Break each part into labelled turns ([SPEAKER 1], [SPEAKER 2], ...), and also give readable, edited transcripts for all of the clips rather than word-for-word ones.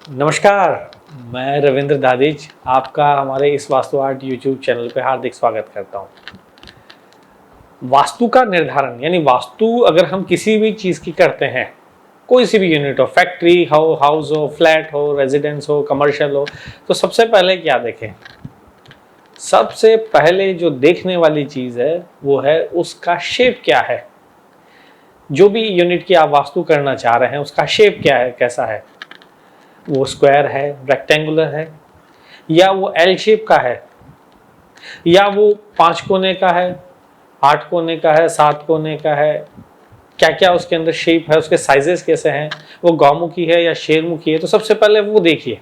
[SPEAKER 1] नमस्कार, मैं रविंद्र दादिज आपका हमारे इस वास्तु आर्ट यूट्यूब चैनल पे हार्दिक स्वागत करता हूँ। वास्तु का निर्धारण यानी वास्तु अगर हम किसी भी चीज़ की करते हैं, कोई सी भी यूनिट हो, फैक्ट्री हो, हाउस हो, फ्लैट हो, रेजिडेंस हो, कमर्शियल हो, तो सबसे पहले क्या देखें? सबसे पहले जो देखने वाली चीज़ है वो है उसका शेप क्या है। जो भी यूनिट की आप वास्तु करना चाह रहे हैं उसका शेप क्या है, कैसा है, वो स्क्वायर है, रेक्टेंगुलर है, या वो एल शेप का है, या वो 5 कोने का है, 8 कोने का है, 7 कोने का है, क्या क्या उसके अंदर शेप है, उसके साइजेस कैसे हैं, वो गौमुखी है या शेरमुखी है। तो सबसे पहले वो देखिए।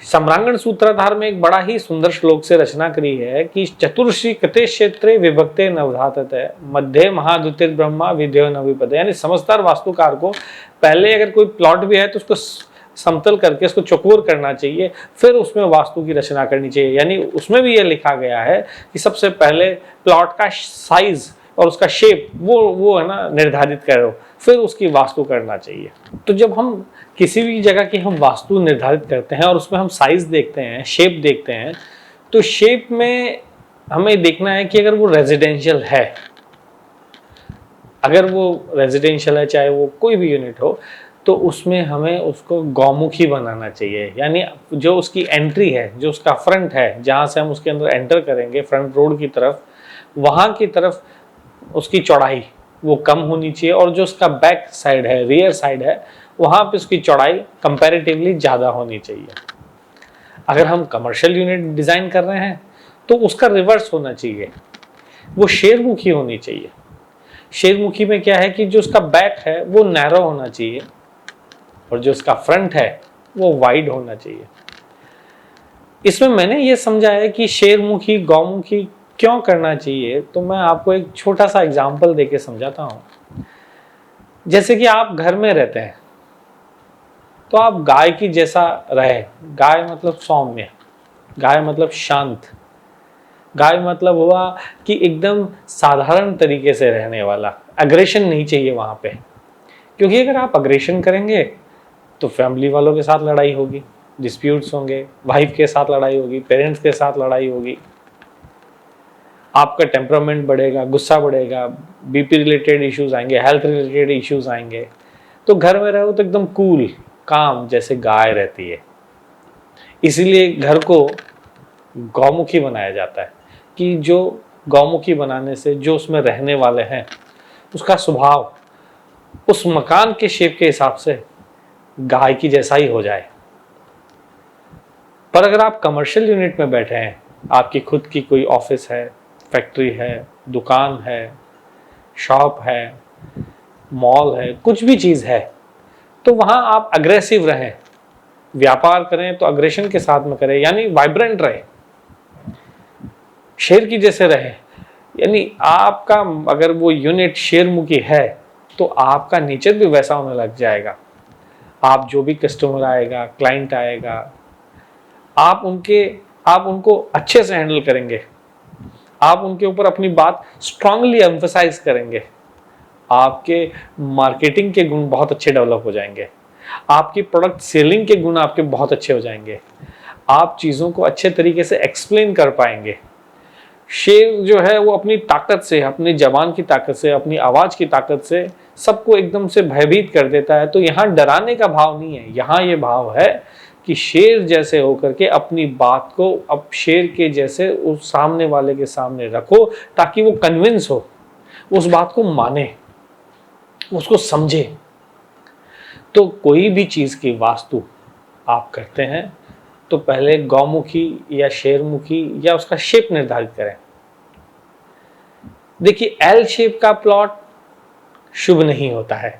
[SPEAKER 1] सम्रांगण सूत्राधार में एक बड़ा ही सुंदर श्लोक से रचना करी है कि चतुर्षी कृते क्षेत्रे विभक्ते नवधातते मध्य महाद्युतिर ब्रह्मा विद्यो नविपदे। यानी समझदार वास्तुकार को पहले अगर कोई प्लॉट भी है तो उसको समतल करके उसको चौकोर करना चाहिए, फिर उसमें वास्तु की रचना करनी चाहिए। यानी उसमें भी यह लिखा गया है कि सबसे पहले प्लॉट का साइज और उसका शेप वो है ना निर्धारित करो, फिर उसकी वास्तु करना चाहिए। तो जब हम किसी भी जगह की हम वास्तु निर्धारित करते हैं और उसमें हम साइज देखते हैं, शेप देखते हैं, तो शेप में हमें देखना है कि अगर वो रेजिडेंशियल है, अगर वो रेजिडेंशियल है चाहे वो कोई भी यूनिट हो, तो उसमें हमें उसको गौमुखी बनाना चाहिए। यानी जो उसकी एंट्री है, जो उसका फ्रंट है, जहाँ से हम उसके अंदर एंटर करेंगे फ्रंट रोड की तरफ, वहाँ की तरफ उसकी चौड़ाई वो कम होनी चाहिए, और जो उसका बैक साइड है, रियर साइड है, वहाँ पे उसकी चौड़ाई कंपैरेटिवली ज़्यादा होनी चाहिए। अगर हम कमर्शियल यूनिट डिज़ाइन कर रहे हैं तो उसका रिवर्स होना चाहिए, वो शेरमुखी होनी चाहिए। शेरमुखी में क्या है कि जो उसका बैक है वो नैरो होना चाहिए और जो उसका फ्रंट है वो वाइड होना चाहिए। इसमें मैंने ये समझा है कि शेरमुखी गौमुखी क्यों करना चाहिए, तो मैं आपको एक छोटा सा एग्जाम्पल देके समझाता हूँ। जैसे कि आप घर में रहते हैं तो आप गाय की जैसा रहे, गाय मतलब सौम्य, गाय मतलब शांत, गाय मतलब हुआ कि एकदम साधारण तरीके से रहने वाला, अग्रेशन नहीं चाहिए वहाँ पे। क्योंकि अगर आप अग्रेशन करेंगे तो फैमिली वालों के साथ लड़ाई होगी, डिस्प्यूट्स होंगे, वाइफ के साथ लड़ाई होगी, पेरेंट्स के साथ लड़ाई होगी, आपका टेम्परामेंट बढ़ेगा, गुस्सा बढ़ेगा, बीपी रिलेटेड इश्यूज आएंगे, हेल्थ रिलेटेड इश्यूज आएंगे। तो घर में रहो तो एकदम कूल काम जैसे गाय रहती है। इसीलिए घर को गौमुखी बनाया जाता है कि जो गौमुखी बनाने से जो उसमें रहने वाले हैं उसका स्वभाव उस मकान के शेप के हिसाब से गाय की जैसा ही हो जाए। पर अगर आप कमर्शियल यूनिट में बैठे हैं, आपकी खुद की कोई ऑफिस है, फैक्ट्री है, दुकान है, शॉप है, मॉल है, कुछ भी चीज़ है, तो वहाँ आप अग्रेसिव रहें, व्यापार करें तो अग्रेशन के साथ में करें, यानी वाइब्रेंट रहे, शेर की जैसे रहे। यानी आपका अगर वो यूनिट शेरमुखी है तो आपका नेचर भी वैसा होने लग जाएगा। आप जो भी कस्टमर आएगा, क्लाइंट आएगा, आप उनको अच्छे से हैंडल करेंगे, आप उनके ऊपर अपनी बात स्ट्रांगली एम्फसाइज करेंगे, आपके मार्केटिंग के गुण बहुत अच्छे डेवलप हो जाएंगे, आपकी प्रोडक्ट सेलिंग के गुण आपके बहुत अच्छे हो जाएंगे, आप चीज़ों को अच्छे तरीके से एक्सप्लेन कर पाएंगे। शेर जो है वो अपनी ताकत से, अपनी जबान की ताकत से, अपनी आवाज़ की ताकत से सबको एकदम से भयभीत कर देता है। तो यहाँ डराने का भाव नहीं है, यहाँ ये भाव है कि शेर जैसे होकर के अपनी बात को अब शेर के जैसे उस सामने वाले के सामने रखो, ताकि वो कन्विंस हो, उस बात को माने, उसको समझे। तो कोई भी चीज़ की वास्तु आप करते हैं तो पहले गौमुखी या शेरमुखी या उसका शेप निर्धारित करें। देखिए, एल शेप का प्लॉट शुभ नहीं होता है।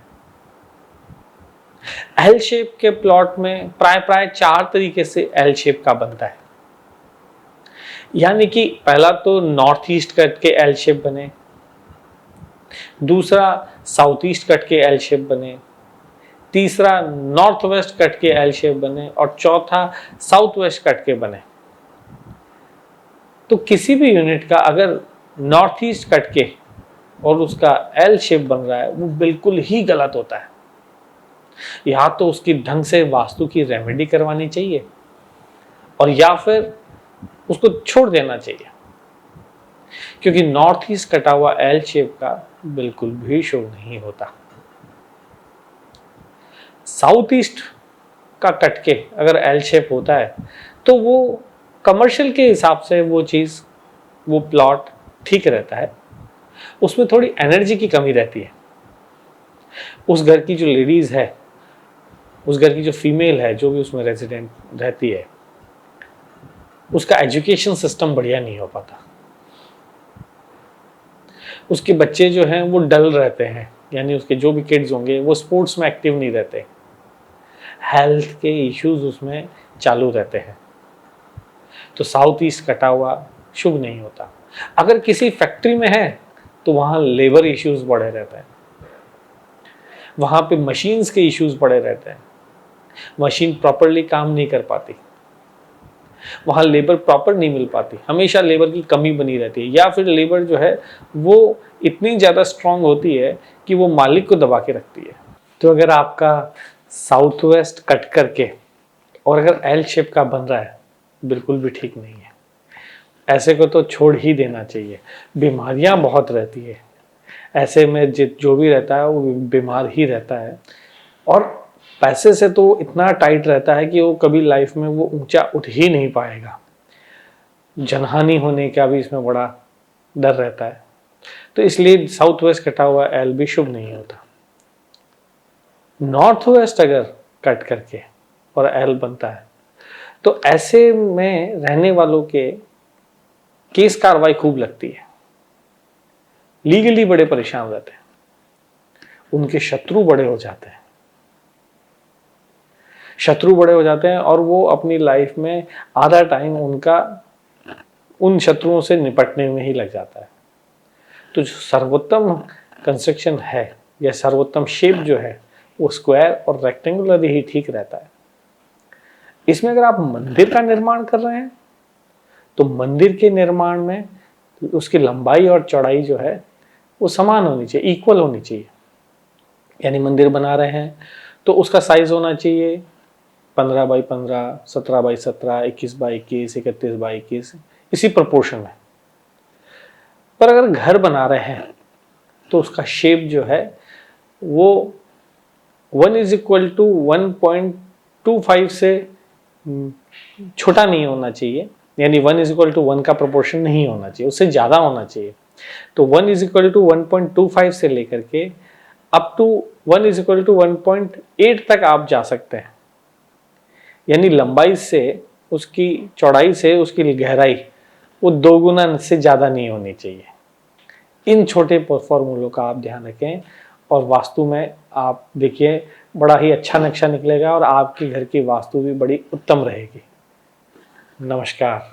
[SPEAKER 1] एल शेप के प्लॉट में प्राय 4 तरीके से एल शेप का बनता है। यानी कि पहला तो नॉर्थ ईस्ट कट के एल शेप बने, दूसरा साउथ ईस्ट कट के एल शेप बने, तीसरा नॉर्थ वेस्ट कट के एल शेप बने, और चौथा साउथ वेस्ट कट के बने। तो किसी भी यूनिट का अगर नॉर्थ ईस्ट कट के और उसका एल शेप बन रहा है वो बिल्कुल ही गलत होता है। या तो उसकी ढंग से वास्तु की रेमेडी करवानी चाहिए और या फिर उसको छोड़ देना चाहिए, क्योंकि नॉर्थ ईस्ट कटा हुआ एल शेप का बिल्कुल भी शुभ नहीं होता। साउथ ईस्ट का कट के अगर एल शेप होता है तो वो कमर्शियल के हिसाब से वो चीज़, वो प्लॉट ठीक रहता है, उसमें थोड़ी एनर्जी की कमी रहती है। उस घर की जो लेडीज़ है, उस घर की जो फीमेल है, जो भी उसमें रेजिडेंट रहती है, उसका एजुकेशन सिस्टम बढ़िया नहीं हो पाता। उसके बच्चे जो हैं वो डल रहते हैं, यानी उसके जो भी किड्स होंगे वो स्पोर्ट्स में एक्टिव नहीं रहते, हेल्थ के इश्यूज उसमें चालू रहते हैं। तो साउथ ईस्ट कटा हुआ शुभ नहीं होता। अगर किसी फैक्ट्री में है तो वहाँ लेबर इश्यूज बढ़े रहते हैं, वहाँ पे मशीन्स के इश्यूज बढ़े रहते हैं, मशीन प्रॉपरली काम नहीं कर पाती, वहाँ लेबर प्रॉपर नहीं मिल पाती, हमेशा लेबर की कमी बनी रहती है, या फिर लेबर जो है वो इतनी ज़्यादा स्ट्रांग होती है कि वो मालिक को दबा के रखती है। तो अगर आपका साउथ वेस्ट कट करके और अगर एल शेप का बन रहा है, बिल्कुल भी ठीक नहीं है, ऐसे को तो छोड़ ही देना चाहिए। बीमारियां बहुत रहती है ऐसे में, जो भी रहता है वो बीमार ही रहता है, और पैसे से तो इतना टाइट रहता है कि वो कभी लाइफ में वो ऊंचा उठ ही नहीं पाएगा। जनहानि होने का भी इसमें बड़ा डर रहता है। तो इसलिए साउथ वेस्ट कटा हुआ एल भी शुभ नहीं होता। नॉर्थ वेस्ट अगर कट करके और एल बनता है तो ऐसे में रहने वालों के केस कार्रवाई खूब लगती है, लीगली बड़े परेशान रहते हैं, उनके शत्रु बड़े हो जाते हैं, और वो अपनी लाइफ में आधा टाइम उनका उन शत्रुओं से निपटने में ही लग जाता है। तो जो सर्वोत्तम कंस्ट्रक्शन है या सर्वोत्तम शेप जो है वो स्क्वायर और रेक्टेंगुलर ही ठीक रहता है। इसमें अगर आप मंदिर का निर्माण कर रहे हैं तो मंदिर के निर्माण में उसकी लंबाई और चौड़ाई जो है वो समान होनी चाहिए, इक्वल होनी चाहिए। यानी मंदिर बना रहे हैं तो उसका साइज होना चाहिए 15 बाई 15, 17 बाई 17, 21 बाई 21, 31 बाई 21, इसी प्रोपोर्शन में। पर अगर घर बना रहे हैं तो उसका शेप जो है वो 1:1.25 से छोटा नहीं होना चाहिए, यानी 1:1 का प्रोपोर्शन नहीं होना चाहिए, उससे ज़्यादा होना चाहिए। तो 1:1.25 से लेकर के अप टू 1:1.8 तक आप जा सकते हैं। यानी लंबाई से उसकी चौड़ाई से उसकी गहराई वो 2 गुना से ज़्यादा नहीं होनी चाहिए। इन छोटे फॉर्मूलों का आप ध्यान रखें और वास्तु में आप देखिए बड़ा ही अच्छा नक्शा निकलेगा और आपके घर की वास्तु भी बड़ी उत्तम रहेगी। नमस्कार।